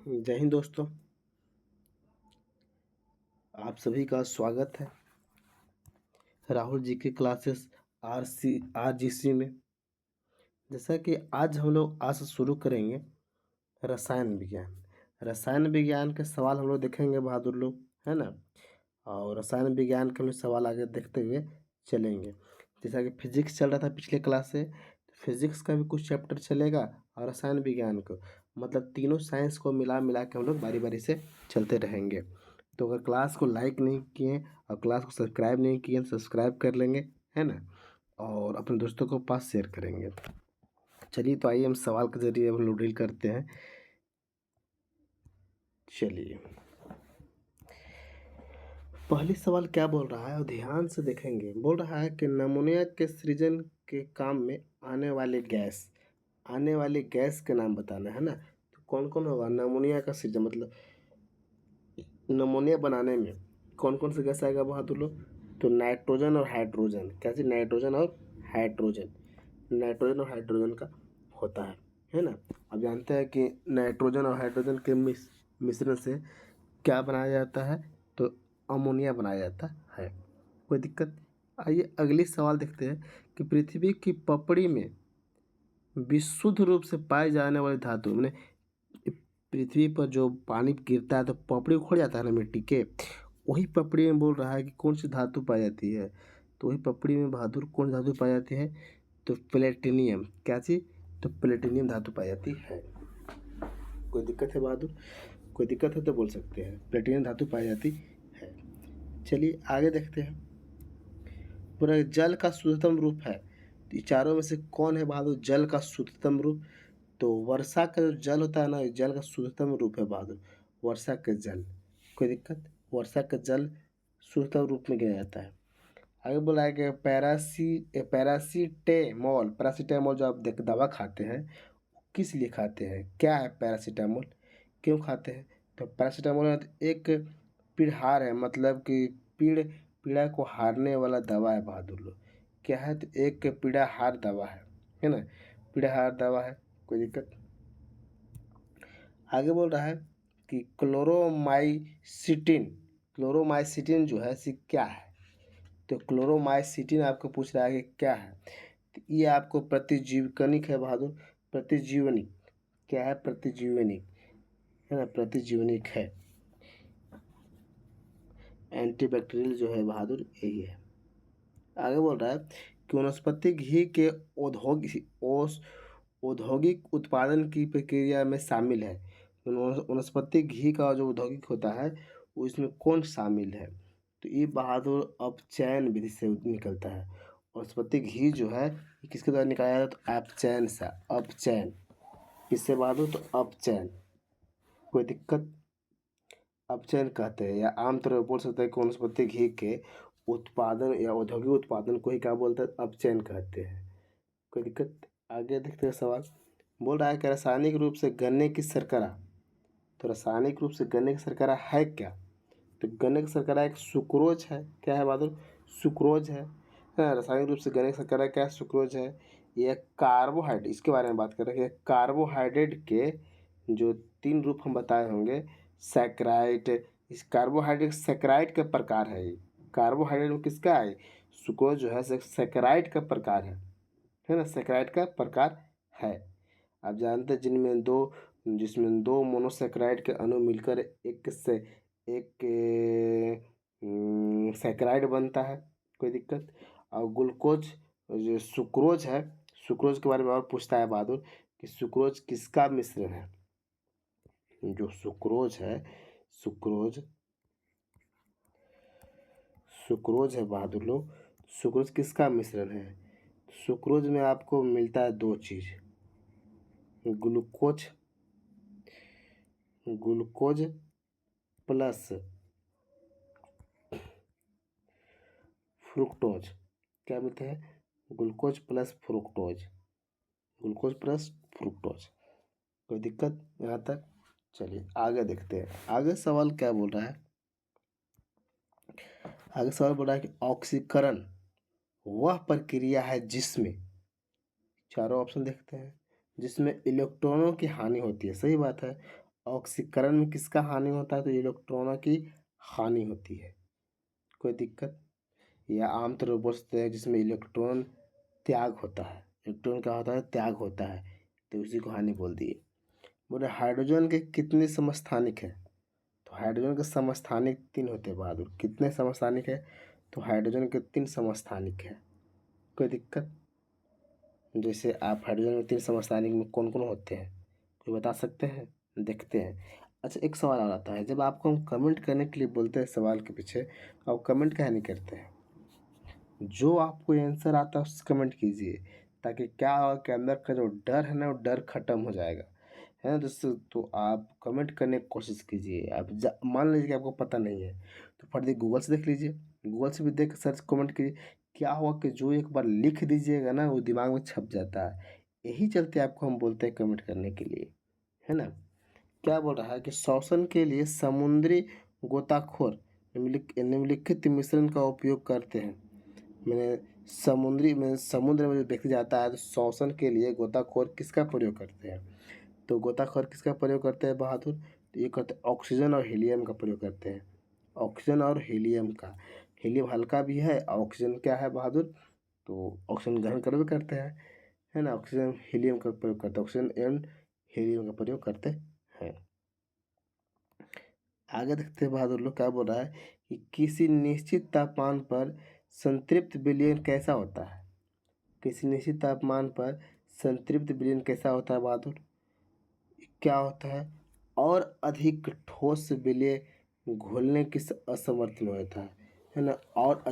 जय हिंद दोस्तों। आप सभी का स्वागत है राहुल जी के क्लासेस RGC में। जैसा कि आज हम लोग आज से शुरू करेंगे रसायन विज्ञान। रसायन विज्ञान के सवाल हम लोग देखेंगे बहादुर लोग, है ना। और रसायन विज्ञान के हम लोग सवाल आगे देखते हुए चलेंगे। जैसा कि फिजिक्स चल रहा था पिछले क्लास से, फिजिक्स का भी कुछ चैप्टर चलेगा और रसायन विज्ञान को, मतलब तीनों साइंस को मिला मिला के हम लोग बारी बारी से चलते रहेंगे। तो अगर क्लास को लाइक नहीं किए और क्लास को सब्सक्राइब नहीं किए तो सब्सक्राइब कर लेंगे, है ना, और अपने दोस्तों को पास शेयर करेंगे। चलिए तो आइए हम सवाल के जरिए हम लोग डील करते हैं। चलिए, पहली सवाल क्या बोल रहा है और ध्यान से देखेंगे। बोल रहा है कि नमूनिया के सृजन के काम में आने वाले गैस के नाम बताना है ना। तो कौन कौन होगा नमूनिया का सृजन, मतलब नमूनिया बनाने में कौन कौन सा गैस आएगा बहादुर लोग। तो नाइट्रोजन और हाइड्रोजन, कैसे नाइट्रोजन और हाइड्रोजन का होता है ना। अब जानते हैं कि नाइट्रोजन और हाइड्रोजन के मिश्रण से क्या बनाया जाता है, तो अमोनिया बनाया जाता है। कोई दिक्कत। आइए अगली सवाल देखते हैं कि पृथ्वी की पपड़ी में विशुद्ध रूप से पाए जाने वाली धातु, मैंने पृथ्वी पर जो पानी गिरता है तो पपड़ी उखड़ जाता है ना मिट्टी के, वही पपड़ी में बोल रहा है कि कौन सी धातु पाई जाती है। तो वही पपड़ी में बहादुर कौन धातु पाई जाती है, तो प्लेटिनियम। क्या चीज, तो प्लेटिनियम धातु पाई जाती है। कोई दिक्कत है बहादुर, कोई दिक्कत है तो बोल सकते हैं। प्लेटिनियम धातु पाई जाती है। चलिए आगे देखते हैं। पूरा जल का शुद्धतम रूप है, तो ये चारों में से कौन है बहादुर जल का शुद्धतम रूप। तो वर्षा का जो जल होता है ना, ये जल का शुद्धतम रूप है बहादुर, वर्षा का जल। कोई दिक्कत, वर्षा का जल शुद्धतम रूप में गिना जाता है। आगे बोला है कि पैरासीटामोल जो आप दवा खाते हैं, किस लिए खाते हैं, क्या है पैरासीटामोल, क्यों खाते हैं। तो पैरासीटामोल एक पीड़हार है, मतलब कि पीड़ा को हारने वाला दवा है बहादुर लोग। क्या है, तो एक पीड़ाहार दवा है ना, पीड़ाहार दवा है। कोई दिक्कत। आगे बोल रहा है कि क्लोरोमाइसिटिन जो है सी क्या है। तो क्लोरोमाइसिटिन आपको पूछ रहा है कि क्या है, तो ये आपको प्रतिजीवकनिक है बहादुर, प्रतिजीवनिक। क्या है, प्रतिजीवनिक, है ना, प्रतिजीवनिक है। एंटीबैक्टीरियल जो है बहादुर यही है। आगे बोल रहा है कि वनस्पति घी के औद्योगिक उत्पादन की प्रक्रिया में शामिल है। वनस्पति घी का जो औद्योगिक होता है वो इसमें कौन शामिल है, तो ये बहादुर अपचयन विधि से निकलता है। वनस्पति घी जो है ये किसके द्वारा निकाला जाता है, तो अपचयन से। अपचयन किससे बहादुर, तो अपचयन। कोई दिक्कत। अपचयन कहते हैं, या आमतौर पर बोल सकते हैं कि वनस्पति घी के उत्पादन या औद्योगिक उत्पादन को ही क्या बोलते हैं, अपचयन कहते हैं। कोई दिक्कत। आगे देखते हैं सवाल। बोल रहा है कि रासायनिक रूप से गन्ने की शर्करा, तो रासायनिक रूप से गन्ने की शर्करा है क्या, तो गन्ने की शर्करा एक सुक्रोज है। क्या है बहादुर, सुक्रोज है। हाँ, रासायनिक रूप से गन्ने की शर्करा क्या है, सुक्रोज है। ये कार्बोहाइड्रेट, इसके बारे में बात कर रहे हैं। कार्बोहाइड्रेट के जो 3 रूप हम बताए होंगे, सैकराइड, इस कार्बोहाइड्रेट सैकराइड का प्रकार है। ये कार्बोहाइड्रेट में किसका है, सुक्रोज जो है सैकराइड का प्रकार है ना, सैकराइड का प्रकार है। आप जानते हैं जिसमें दो मोनोसैकराइड के अणु मिलकर एक सैकराइड बनता है। कोई दिक्कत। और ग्लूकोज जो सुक्रोज है, सुक्रोज के बारे में और पूछता है बहादुर कि सुक्रोज किसका मिश्रण है। जो सुक्रोज है, सुक्रोज सुक्रोज है बहादुर लोग, सुक्रोज किसका मिश्रण है। सुक्रोज में आपको मिलता है 2 चीज, ग्लूकोज ग्लूकोज प्लस फ्रुक्टोज। क्या मिलते हैं, glucose plus fructose, glucose plus fructose. कोई दिक्कत यहाँ तक। चलिए आगे देखते हैं, आगे सवाल क्या बोल रहा है। आगे सवाल बोल रहा है कि ऑक्सीकरण वह प्रक्रिया है जिसमें, चारों ऑप्शन देखते हैं, जिसमें इलेक्ट्रॉनों की हानि होती है। सही बात है, ऑक्सीकरण में किसका हानि होता है? तो इलेक्ट्रॉनों की हानि होती है। कोई दिक्कत? या आमतौर पर बोल सकते हैं जिसमें इलेक्ट्रॉन त्याग होता है। इलेक्ट्रॉन क्या होता है? त्याग होता है, तो उसी को हानि बोल दिए। बोले हाइड्रोजन के कितने समस्थानिक हैं? तो हाइड्रोजन के समस्थानिक 3 होते हैं बहादुर। कितने समस्थानिक है? तो हाइड्रोजन के 3 समस्थानिक है। कोई दिक्कत? जैसे आप हाइड्रोजन के 3 समस्थानिक में कौन कौन होते हैं, कोई बता सकते हैं? देखते हैं। अच्छा, एक सवाल और आता है, जब आपको हम कमेंट करने के लिए बोलते हैं सवाल के पीछे, आप कमेंट काहे नहीं करते हैं? जो आपको आंसर आता है उस कमेंट कीजिए, ताकि क्या होगा कि अंदर का जो डर है ना, वो डर खत्म हो जाएगा, है ना दोस्तों? तो आप कमेंट करने की कोशिश कीजिए। आप मान लीजिए कि आपको पता नहीं है, तो फर्जी गूगल से देख लीजिए, गूगल से भी देख सर्च कमेंट कीजिए। क्या होगा कि जो एक बार लिख दीजिएगा ना, वो दिमाग में छप जाता है। यही चलते आपको हम बोलते हैं कमेंट करने के लिए, है ना? क्या बोल रहा है कि श्वसन के लिए समुद्री गोताखोर निम्नलिखित मिश्रण का उपयोग करते हैं। मैंने समुद्री में समुद्र में जो व्यक्ति जाता है तो श्वसन के लिए गोताखोर किसका प्रयोग करते हैं? तो गोताखोर किसका प्रयोग करते हैं बहादुर? तो ये करते हैं ऑक्सीजन और हीलियम का प्रयोग करते हैं। ऑक्सीजन और हीलियम का। हीलियम हल्का भी है, ऑक्सीजन क्या है बहादुर? तो ऑक्सीजन ग्रहण कर भी करते हैं, है ना? ऑक्सीजन हीलियम का प्रयोग करते हैं, ऑक्सीजन एंड हीलियम का प्रयोग करते हैं। आगे देखते हैं बहादुर लोग क्या बोल रहा है कि किसी निश्चित तापमान पर संतृप्त विलयन कैसा होता है? किसी निश्चित तापमान पर संतृप्त विलयन कैसा होता है बहादुर? क्या होता है? और अधिक ठोस विलय घोलने की असमर्थ में होता है ना? और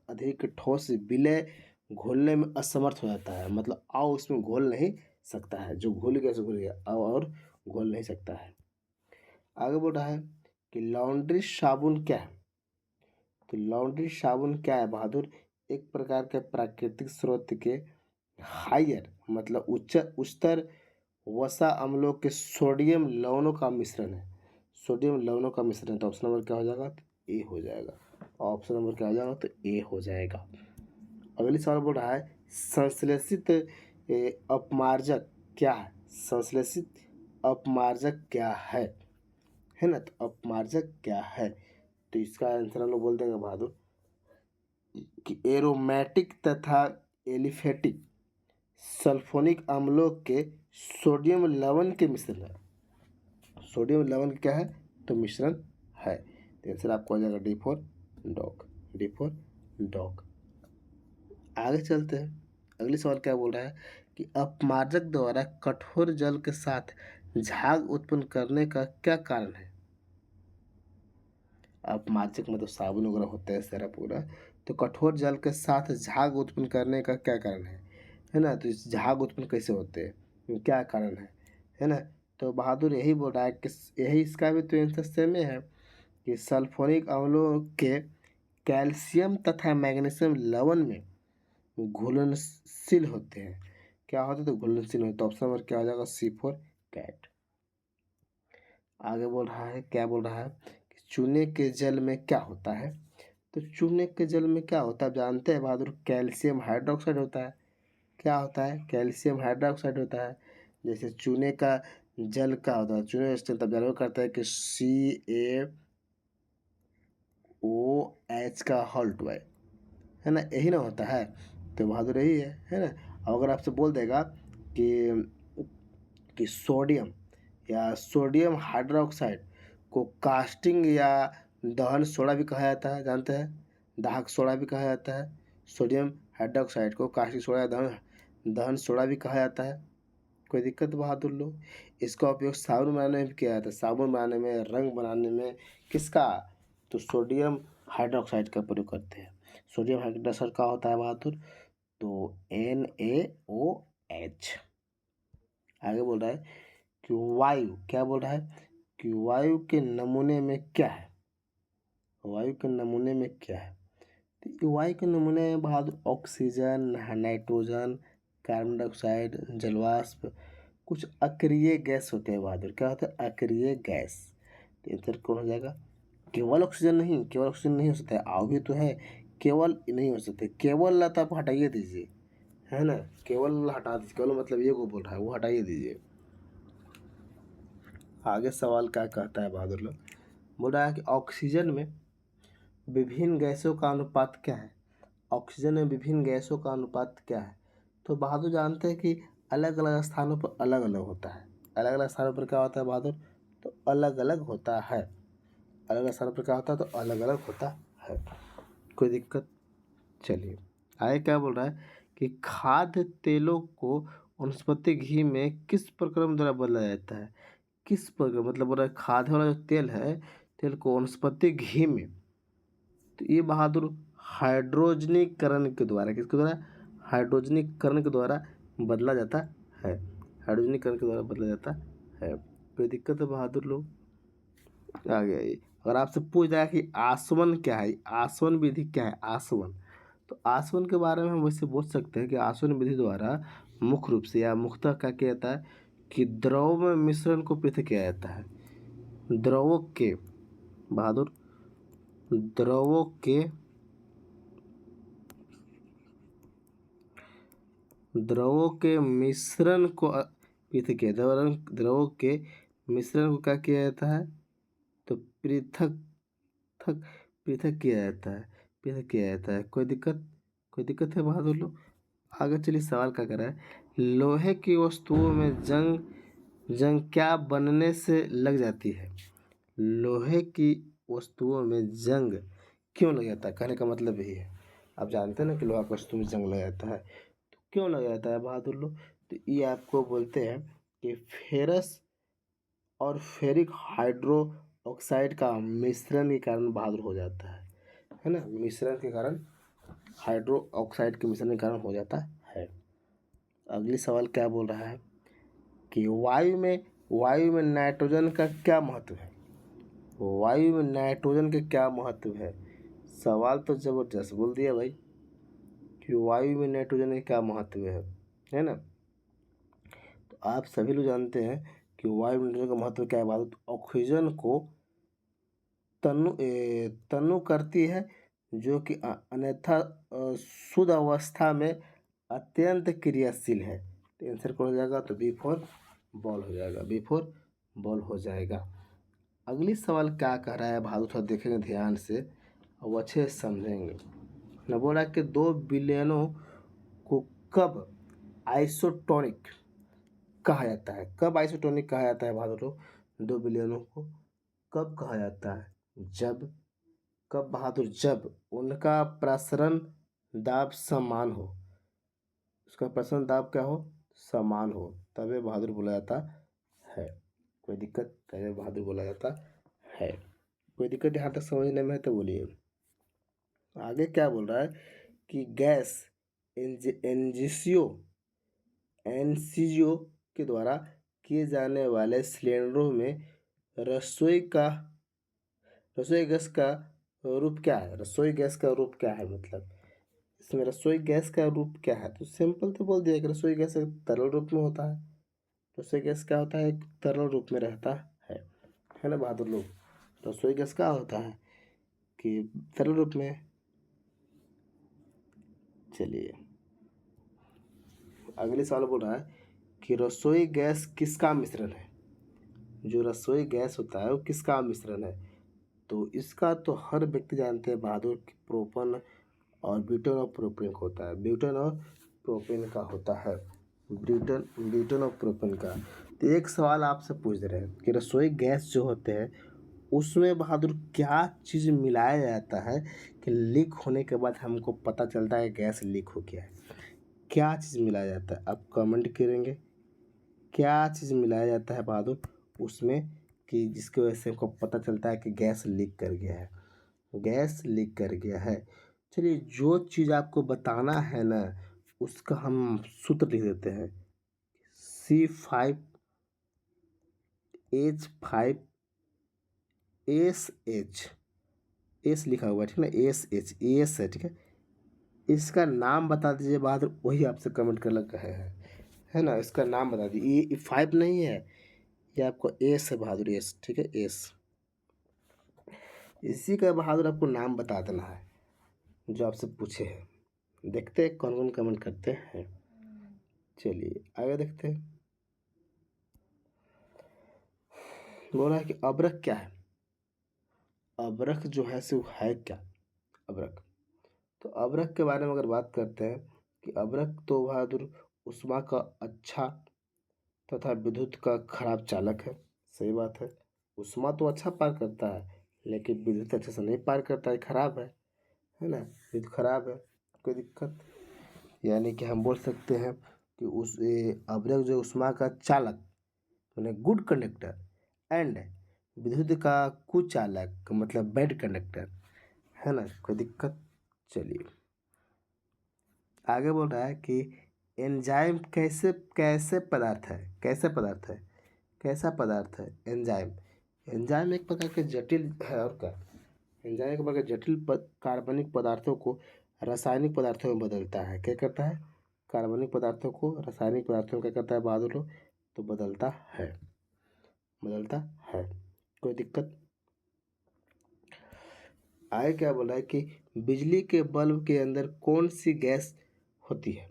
अधिक ठोस विलय घोलने में असमर्थ हो जाता है, मतलब उसमें घोल नहीं सकता है। जो घुल गया सो घुल गया, और घोल नहीं सकता है। आगे बोल रहा है कि लॉन्ड्री साबुन क्या है? तो लॉन्ड्री साबुन क्या है बहादुर? एक प्रकार के प्राकृतिक स्रोत के हायर मतलब उच्चतर वसा अम्लों के सोडियम लवणों का मिश्रण है। सोडियम लवणों का मिश्रण है। तो ऑप्शन नंबर क्या हो जाएगा? तो ए हो जाएगा। ऑप्शन नंबर क्या हो जाएगा? तो ए हो जाएगा। अगली सवाल बोल रहा है संश्लेषित अपमार्जक क्या है? संश्लेषित अपमार्जक क्या है ना? तो अपमार्जक क्या है? तो इसका आंसर हम लोग बोल देंगे बहादुर कि एरोमेटिक तथा एलिफेटिक सल्फोनिक अम्लों के सोडियम लवण के मिश्रण है। सोडियम लवण क्या है? तो मिश्रण है। तो आंसर आपको आ जाएगा D for dog. D for dog. आगे चलते हैं। अगली सवाल क्या बोल रहा है कि अपमार्जक द्वारा कठोर जल के साथ झाग उत्पन्न करने का क्या कारण है? अपमार्जक में तो साबुन वगैरह होता है सारा पूरा, तो कठोर जल के साथ झाग उत्पन्न करने का क्या कारण है ना? तो इस झाग उत्पन्न कैसे होते हैं, क्या कारण है ना? तो बहादुर यही बोल रहा है कि यही इसका भी तो आंसर सेम ही है कि सल्फोनिक अम्लों के कैल्शियम तथा मैग्नीशियम लवण में घुलनशील होते हैं। क्या होते हैं? तो घुलनशील होते हैं। तो ऑप्शन नंबर क्या हो जाएगा? सी फॉर कैट। आगे बोल रहा है, क्या बोल रहा है कि चूने के जल में क्या होता है? तो चूने के जल में क्या होता है आप जानते हैं बहादुर? कैल्शियम हाइड्रोक्साइड होता है। क्या होता है? कैल्शियम हाइड्रोक्साइड होता है। जैसे चूने का जल का होता है, चूने का तब जानवर करता है कि CaO H का हॉल्ट है ना? यही ना होता है। तो बहादुर यही है ना? और अगर आपसे बोल देगा कि सोडियम या सोडियम हाइड्रोक्साइड को कास्टिंग या दहन सोडा भी कहा जाता है, जानते हैं? दाहक सोडा भी कहा जाता है। सोडियम हाइड्रोक्साइड को कास्टिंग सोडा या दहन दहन सोडा भी कहा जाता है। कोई दिक्कत बहादुर लोग? इसका उपयोग साबुन बनाने में भी किया जाता है। साबुन बनाने में, रंग बनाने में किसका? तो सोडियम हाइड्रोक्साइड का प्रयोग करते हैं। सोडियम हाइड्रोक्साइड का होता है बहादुर? तो NaOH। आगे बोल रहा है कि वायु, क्या बोल रहा है कि वायु के नमूने में क्या है? वायु के नमूने में क्या है? तो ये वायु के नमूने में बहादुर ऑक्सीजन, नाइट्रोजन, कार्बन डाइऑक्साइड, जलवाष्प, कुछ अक्रिय गैस होते हैं बहादुर। क्या होता है? अक्रिय गैस। तो आंसर कौन हो जाएगा? केवल ऑक्सीजन नहीं, केवल ऑक्सीजन नहीं हो सकता है, भी तो है। केवल नहीं हो सकते, केवल ला तो आप हटाइए दीजिए, है ना? केवल हटा दीजिए, केवल मतलब ये को बोल रहा है, वो हटाइए दीजिए। आगे सवाल क्या कहता है बहादुर लोग, बोल रहा है कि ऑक्सीजन में विभिन्न गैसों का अनुपात क्या है। ऑक्सीजन में विभिन्न गैसों का अनुपात क्या है। तो बहादुर जानते हैं कि अलग अलग स्थानों पर अलग अलग होता है। अलग अलग स्थानों पर क्या होता है बहादुर, तो अलग अलग होता है। अलग अलग स्थानों पर क्या होता है, तो अलग अलग होता है। कोई दिक्कत। चलिए आगे क्या बोल रहा है कि खाद्य तेलों को वनस्पति घी में किस प्रक्रम द्वारा बदला जाता है। किस प्रक्रम, मतलब बोल रहा है खाद्य वाला जो तेल है, तेल को वनस्पति घी में, तो ये बहादुर हाइड्रोजनीकरण के द्वारा, किसके द्वारा, हाइड्रोजनीकरण के द्वारा बदला जाता है। हाइड्रोजनीकरण के द्वारा बदला जाता है। कोई दिक्कत है बहादुर लोग। आगे आइए, अगर आपसे पूछ जाए कि आसवन क्या है, आसवन विधि क्या है, आसवन, तो आसवन के बारे में हम वैसे बोल सकते हैं कि आसवन विधि द्वारा मुख्य रूप से या मुख्यतः क्या किया जाता है कि द्रव में मिश्रण को पृथक किया जाता है। द्रवों के बहादुर, द्रवों के मिश्रण को पृथक किया, द्रवों के मिश्रण को क्या किया जाता है, तो पृथक थक पृथक किया जाता है, पृथक किया जाता है। कोई दिक्कत है बहादुर लोग। आगे चलिए सवाल क्या कर रहा है, लोहे की वस्तुओं में जंग क्या बनने से लग जाती है। लोहे की वस्तुओं में जंग क्यों लग जाता है, कहने का मतलब यही है। आप जानते हैं ना कि लोहा की वस्तु में जंग लग जाता है, तो क्यों लग जाता है बहादुर लोग, तो ये आपको बोलते हैं कि फेरस और फेरिक हाइड्रो ऑक्साइड का मिश्रण के कारण बहादुर हो जाता है ना, मिश्रण के कारण, हाइड्रो ऑक्साइड के मिश्रण के कारण हो जाता है। अगली सवाल क्या बोल रहा है कि वायु में नाइट्रोजन का क्या महत्व है। वायु में नाइट्रोजन के क्या महत्व है। सवाल तो जबरदस्त बोल दिया भाई कि वायु में नाइट्रोजन का क्या महत्व है ना। तो आप सभी लोग जानते हैं कि वायु में नाइट्रोजन का महत्व क्या है। बात ऑक्सीजन को तनु करती है, जो कि अन्यथा शुद्ध अवस्था में अत्यंत क्रियाशील है। तो आंसर कौन हो जाएगा, तो बी फोर बॉल हो जाएगा, बी फोर बॉल हो जाएगा। अगली सवाल क्या कह रहा है बहादुर, थोड़ा देखेंगे ध्यान से और अच्छे से समझेंगे। न बोला कि दो विलयनों को कब आइसोटोनिक कहा जाता है। कब आइसोटोनिक कहा जाता है बहादुर लोग, दो विलयनों को कब कहा जाता है, जब, कब बहादुर, जब उनका प्रसरण दाब समान हो। उसका प्रसरण दाब क्या हो, समान हो, तब ये बहादुर बोला जाता है। कोई दिक्कत, तब बहादुर बोला जाता है। कोई दिक्कत यहाँ तक समझने में है तो बोलिए। आगे क्या बोल रहा है कि गैस एनसीओ के द्वारा किए जाने वाले सिलेंडरों में रसोई गैस का रूप क्या है। रसोई गैस का रूप क्या है, मतलब इसमें रसोई गैस का रूप क्या है, तो सिंपल तो बोल दिया कि रसोई गैस एक तरल रूप में होता है। रसोई गैस क्या होता है, एक तरल रूप में रहता है ना बहादुर लोग। रसोई गैस क्या होता है कि तरल रूप में। चलिए अगले सवाल बोल रहा है कि रसोई गैस किसका मिश्रण है। जो रसोई गैस होता है वो किसका मिश्रण है, तो इसका तो हर व्यक्ति जानते हैं बहादुर कि प्रोपन और ब्यूटेन और प्रोपेन होता है। ब्यूटेन और प्रोपेन का होता है, ब्यूटेन और प्रोपेन का। तो एक सवाल आपसे पूछ रहे हैं कि रसोई गैस जो होते हैं उसमें बहादुर क्या चीज़ मिलाया जाता है कि लीक होने के बाद हमको पता चलता है गैस लीक हो गया है। क्या चीज़ मिलाया जाता है, आप कमेंट करेंगे। क्या चीज़ मिलाया जाता है बहादुर उसमें कि जिसकी वजह से हमको पता चलता है कि गैस लीक कर गया है, गैस लीक कर गया है। चलिए जो चीज़ आपको बताना है ना उसका हम सूत्र लिख देते हैं, C5H5SH, एस लिखा हुआ है ठीक है ना, एस है ठीक है। इसका नाम बता दीजिए बहादुर, वही आपसे कमेंट कर लग रहे हैं, है ना। इसका नाम बता दीजिए, ये 5 नहीं है, ये आपको एस है बहादुर, एस ठीक है, एस। इसी का बहादुर आपको नाम बता देना है जो आपसे पूछे हैं। देखते हैं कौन कौन कमेंट करते हैं। चलिए आगे देखते हैं। बोला है कि अब्रक क्या है? अब्रक जो है सो है क्या? अब्रक, तो अब्रक के बारे में अगर बात करते हैं कि अब्रक तो बहादुर ऊष्मा का अच्छा तथा विद्युत का खराब चालक है। सही बात है। ऊष्मा तो अच्छा पार करता है, लेकिन विद्युत अच्छे से नहीं पार करता है, खराब है ना? विद्युत खराब है, कोई दिक्कत। यानी कि हम बोल सकते हैं कि उस अब्रक जो ऊष्मा का चालक माने गुड कंडक्टर एंड विद्युत का कुचालक मतलब बैड कंडक्टर, है ना? कोई दिक्कत। चलिए आगे बोल रहा है कि एंजाइम कैसे कैसे पदार्थ है? कैसे पदार्थ है? कैसा पदार्थ है एंजाइम? एंजाइम एक प्रकार के जटिल है और क्या? एंजाइम एक प्रकार के जटिल कार्बनिक पदार्थों को रासायनिक पदार्थों में बदलता है। क्या करता है? कार्बनिक पदार्थों को रासायनिक पदार्थों में क्या करता है बहादुर लोग? तो बदलता है, बदलता है। कोई दिक्कत। आगे क्या बोला है कि बिजली के बल्ब के अंदर कौन सी गैस होती है?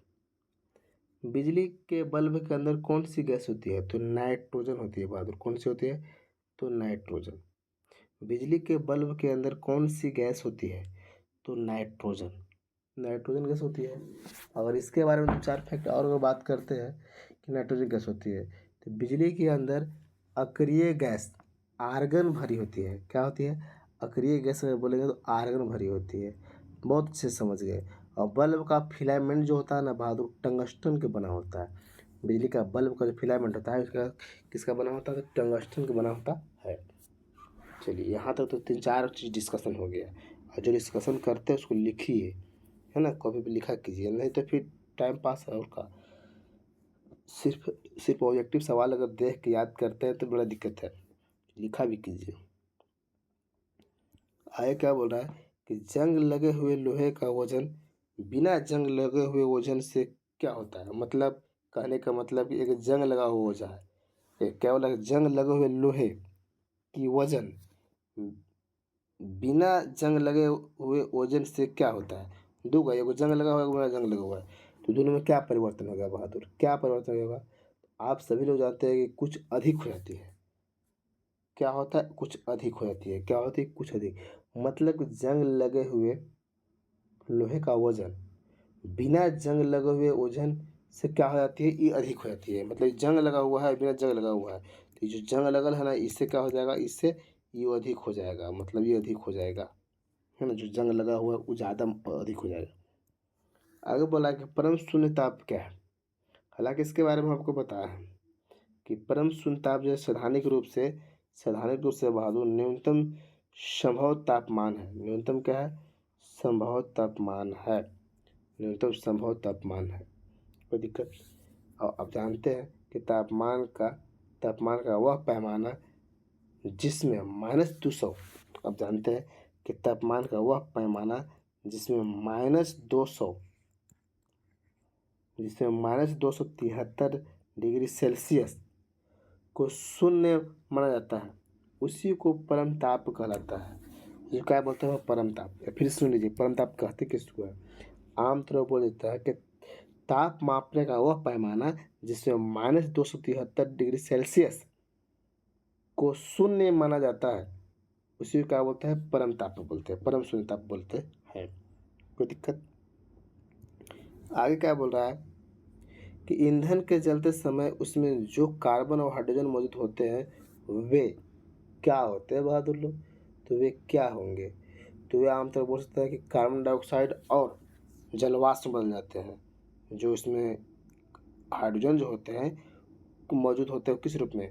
बिजली के बल्ब के अंदर कौन सी गैस होती है? तो नाइट्रोजन होती है बहादुर। कौन सी होती है? तो नाइट्रोजन। बिजली के बल्ब के अंदर कौन सी गैस होती है? तो नाइट्रोजन। नाइट्रोजन गैस होती है। अगर इसके बारे में दो चार फैक्ट और अगर बात करते हैं कि नाइट्रोजन गैस होती है, तो बिजली के अंदर अक्रिय गैस आर्गन भरी होती है। क्या होती है? अक्रिय गैस अगर बोलेंगे तो आर्गन भरी होती है। बहुत अच्छे से समझ गए। और बल्ब का फिलामेंट जो होता है ना बहादुर, टंगस्टन के बना होता है। बिजली का बल्ब का जो फिलामेंट होता है उसका किसका बना होता है? तो टंगस्टन का बना होता है। चलिए यहाँ तक तो तीन चार चीज़ डिस्कशन हो गया। और जो डिस्कशन करते हैं उसको लिखिए, है ना? कॉपी पे लिखा कीजिए, नहीं तो फिर टाइम पास है और का। सिर्फ सिर्फ ऑब्जेक्टिव सवाल अगर देख के याद करते हैं तो बड़ा दिक्कत है। लिखा भी कीजिए। आगे क्या बोल रहा है कि जंग लगे हुए लोहे का वजन बिना जंग लगे हुए वजन से क्या होता है? मतलब कहने का मतलब कि एक जंग लगा हुआ वजन है, क्या बोला? जंग लगे हुए लोहे की वजन बिना जंग लगे हुए वजन से क्या होता है? दूंगा एगो जंग लगा हुआ है, एगो बिना जंग लगा हुआ है, तो दोनों में क्या परिवर्तन होगा बहादुर? क्या परिवर्तन होगा? आप सभी लोग जानते हैं कि कुछ अधिक हो जाती है। क्या होता है? कुछ अधिक हो जाती है। क्या होती है? कुछ अधिक। मतलब कि जंग लगे हुए लोहे का वजन बिना जंग लगे हुए वजन से क्या हो जाती है? ये अधिक हो जाती है। मतलब जंग लगा हुआ है, बिना जंग लगा हुआ है, तो ये जो जंग लगल है ना, इससे क्या हो जाएगा? इससे ये अधिक हो जाएगा। मतलब ये अधिक हो जाएगा, है ना? जो जंग लगा हुआ है वो ज़्यादा अधिक हो जाएगा। आगे बोला कि परम शून्य ताप क्या है? हालांकि इसके बारे में आपको पता है कि परम शून्य ताप जो है सैद्धांतिक रूप से बहादुर न्यूनतम संभव तापमान है। न्यूनतम क्या है? संभव तापमान है। न्यूनतम संभव तापमान है। कोई दिक्कत। और आप जानते हैं कि तापमान का वह पैमाना जिसमें -200, आप जानते हैं कि तापमान का वह पैमाना जिसमें -200 -273 डिग्री सेल्सियस को शून्य माना जाता है, उसी को परम ताप कहलाता है। ये क्या बोलते हैं? परम ताप। या फिर सुन लीजिए, परम ताप कहते किसको है? आमतौर पर बोल देता है कि ताप मापने का वह पैमाना जिसमें -273 डिग्री सेल्सियस को शून्य माना जाता है, उसी को क्या बोलते हैं? परम ताप बोलते हैं, परम शून्य ताप बोलते हैं। कोई दिक्कत। आगे क्या बोल रहा है कि ईंधन के जलते समय उसमें जो कार्बन और हाइड्रोजन मौजूद होते हैं वे क्या होते हैं बहादुर लोग? तो वे क्या होंगे? तो वे आमतौर पर बोल सकते हैं कि कार्बन डाइऑक्साइड और जलवाष्प बन जाते हैं। जो इसमें हाइड्रोजन जो होते हैं मौजूद होते हैं किस रूप में?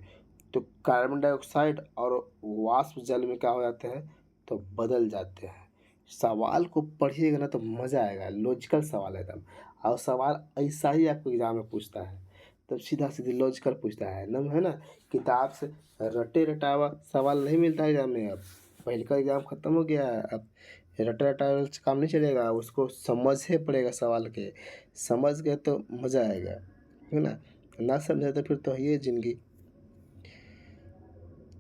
तो कार्बन डाइऑक्साइड और वाष्प जल में क्या हो जाते हैं? तो बदल जाते हैं। सवाल को पढ़िएगा ना तो मज़ा आएगा। लॉजिकल सवाल है एकदम। और सवाल ऐसा ही आपको एग्जाम में पूछता है, तब सीधा सीधे लॉजिकल पूछता है एकदम, है ना? किताब से रटे रटावा सवाल नहीं मिलता है एग्जाम में। अब पहले का एग्जाम खत्म हो गया है, अब रटा रटावा से काम नहीं चलेगा। उसको समझे पड़ेगा सवाल के। समझ गए तो मज़ा आएगा, है ना? ना समझे तो फिर तो ये जिंदगी।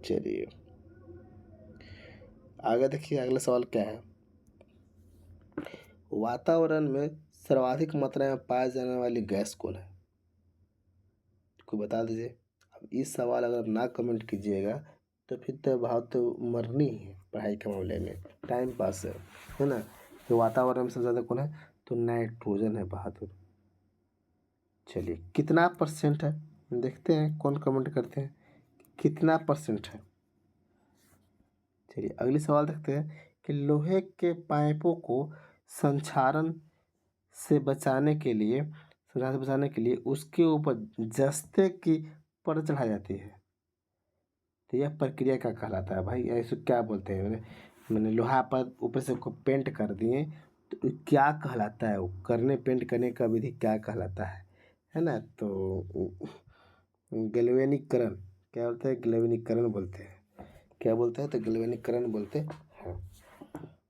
चलिए आगे देखिए, अगला सवाल क्या है? वातावरण में सर्वाधिक मात्रा में पाए जाने वाली गैस कौन है? कोई बता दीजिए। अब इस सवाल अगर ना कमेंट कीजिएगा तो फिर तो बहुत मरनी है पढ़ाई के मामले में, टाइम पास है ना। तो वातावरण में सबसे ज़्यादा कौन है, तो नाइट्रोजन है बहादुर। चलिए कितना परसेंट है, देखते हैं कौन कमेंट करते हैं कितना परसेंट है। चलिए अगली सवाल देखते हैं कि लोहे के पाइपों को संक्षारण से बचाने के लिए, संक्षारण से बचाने के लिए उसके ऊपर जस्ते की परत चढ़ाई जाती है। तो यह प्रक्रिया क्या कहलाता है भाई, ऐसे क्या बोलते हैं, मैंने लोहा पर ऊपर से उसको पेंट कर दिए, तो ये क्या कहलाता है, वो करने पेंट करने का विधि क्या कहलाता है ना। तो गैल्वेनीकरण, क्या बोलते हैं, गैल्वेनीकरण बोलते हैं। क्या बोलते हैं, तो गैल्वेनीकरण बोलते हैं।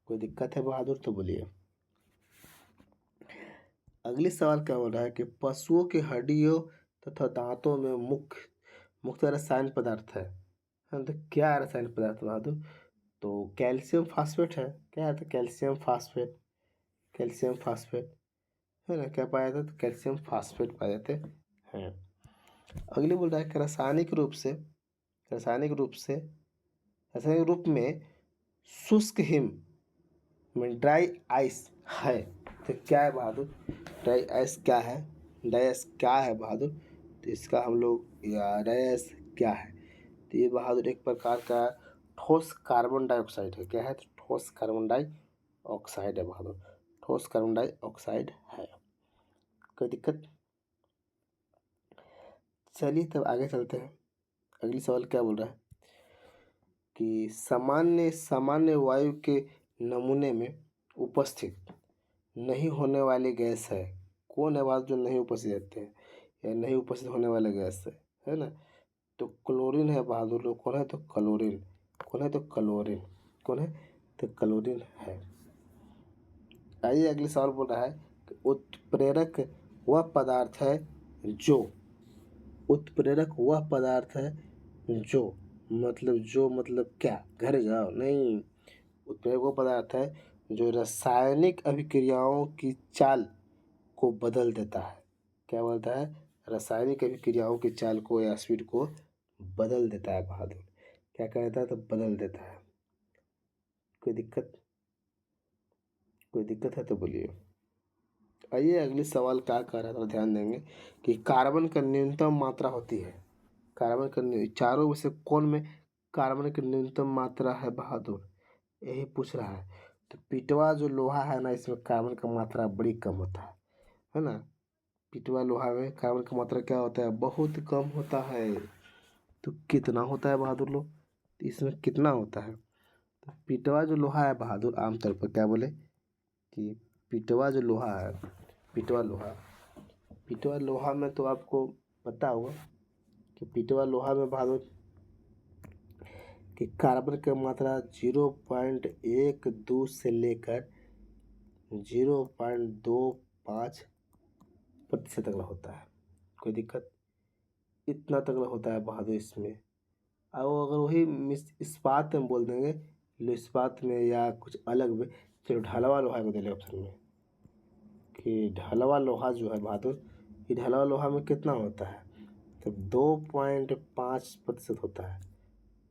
कोई दिक्कत है बहादुर तो बोलिए। अगली सवाल क्या बोल रहा है कि पशुओं की हड्डियों तथा दांतों में मुख्य रसायन पदार्थ है। हाँ, तो क्या है रसायन पदार्थ बहादुर, तो कैल्शियम फास्फेट है। क्या है, तो कैल्शियम फास्फेट, कैल्शियम फास्फेट है ना। क्या पाया जाता है, तो कैल्शियम फास्फेट पाए जाते हैं। अगली बोल रहा है कि रासायनिक रूप में शुष्क हिम में ड्राई आइस है। तो क्या है बहादुर, ड्राई आइस क्या है, ड्राई आइस क्या है बहादुर, तो इसका हम लोग, या ड्राई आइस क्या है, तो ये बहादुर एक प्रकार का ठोस कार्बन डाइऑक्साइड है। क्या है, तो ठोस कार्बन डाइऑक्साइड है बहादुर, ठोस कार्बन डाइऑक्साइड है। कोई दिक्कत। चलिए तब आगे चलते हैं। अगली सवाल क्या बोल रहा है कि सामान्य सामान्य वायु के नमूने में उपस्थित नहीं होने वाली गैस है। कौन है बात जो नहीं उपस्थित रहते हैं या नहीं उपस्थित होने वाले गैस है ना। तो क्लोरीन है बहादुर लोग। कौन है, तो क्लोरीन। कौन है, तो क्लोरीन। कौन है, तो क्लोरीन है। आइए अगले सवाल बोल रहा है कि उत्प्रेरक वह पदार्थ है जो, उत्प्रेरक वह पदार्थ है जो, मतलब क्या, घर जाओ नहीं, उत्प्रेरक वह पदार्थ है जो रासायनिक अभिक्रियाओं की चाल को बदल देता है। क्या बोलता है, रासायनिक अभिक्रियाओं की चाल को या स्पीड को बदल देता है बहादुर। क्या कहता है, तो बदल देता है। कोई दिक्कत, कोई दिक्कत है तो बोलिए। आइए अगली सवाल क्या कह रहा है, तो ध्यान देंगे कि कार्बन का न्यूनतम मात्रा होती है। कार्बन का चारों में से कौन में कार्बन की न्यूनतम मात्रा है बहादुर, यही पूछ रहा है। तो पिटवा जो लोहा है ना, इसमें कार्बन का मात्रा बड़ी कम होता है ना। पिटवा लोहा में कार्बन का मात्रा क्या होता है, बहुत कम होता है। तो कितना होता है बहादुर लोग, तो इसमें कितना होता है, तो पिटवा जो लोहा है बहादुर, आमतौर पर क्या बोले कि पिटवा जो लोहा है, पिटवा लोहा में तो आपको पता होगा कि पिटवा लोहा में बहादुर कि कार्बन की मात्रा 0.12 से लेकर 0.25% तक होता है। कोई दिक्कत, इतना तक होता है बहादुर इसमें। और अगर वही इस्पात में बोल देंगे, लो इस्पात में या कुछ अलग में, चलो ढलवा लोहा को दे ले ऑप्शन में कि ढलवा लोहा जो है बहादुर, ये ढलवा लोहा में कितना होता है, तो 2.5% होता है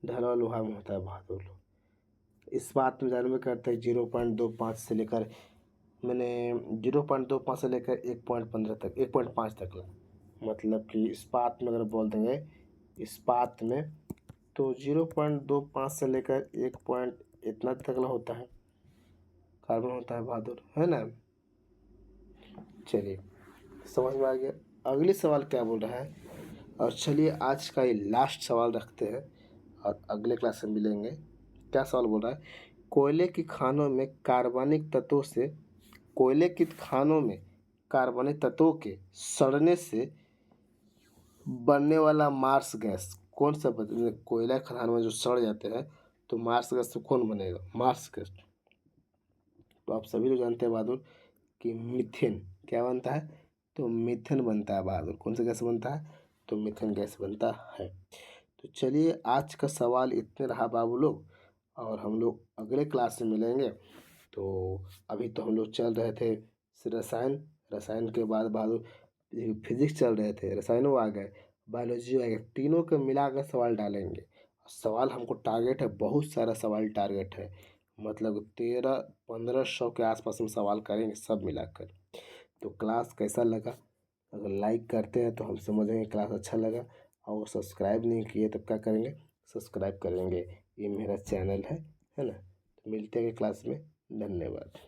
ढलवा लोहा में होता है बहादुर लोग। इस्पात में जानवे करते हैं 0.25 से लेकर, मैंने 0.25 से लेकर 1.15 तक, 1.5 तक ला, मतलब कि इस्पात में अगर बोल देंगे, इस्पात में तो 0.25 से लेकर 1 पॉइंट इतना तक होता है कार्बन होता है बहादुर, है ना। चलिए समझ में आ गया। अगली सवाल क्या बोल रहा है, और चलिए आज का ये लास्ट सवाल रखते हैं और अगले क्लास में मिलेंगे। क्या सवाल बोल रहा है, कोयले की खानों में कार्बनिक तत्वों से, कोयले की खानों में कार्बनिक तत्वों के सड़ने से बनने वाला मार्स गैस कौन सा, कोयला खदान में जो सड़ जाते हैं तो मार्स गैस से कौन बनेगा, मार्स गैस। तो आप सभी लोग जानते हैं बहादुर कि मीथेन क्या बनता है, तो मीथेन बनता है बहादुर। कौन सा गैस बनता है, तो मीथेन गैस बनता है। तो चलिए आज का सवाल इतने रहा बाबू लोग, और हम लोग अगले क्लास में मिलेंगे। तो अभी तो हम लोग चल रहे थे रसायन, रसायन के बाद बहादुर फिजिक्स चल रहे थे, रसायनों आ गए, बायोलॉजी आ गए, तीनों को मिला कर सवाल डालेंगे। सवाल हमको टारगेट है, बहुत सारा सवाल टारगेट है, मतलब 1300-1500 के आसपास हम सवाल करेंगे सब मिलाकर। तो क्लास कैसा लगा? अगर लाइक करते हैं तो हम समझेंगे क्लास अच्छा लगा, और सब्सक्राइब नहीं किए तब क्या करेंगे? सब्सक्राइब करेंगे। ये मेरा चैनल है ना? तो मिलते हैं क्लास में। धन्यवाद।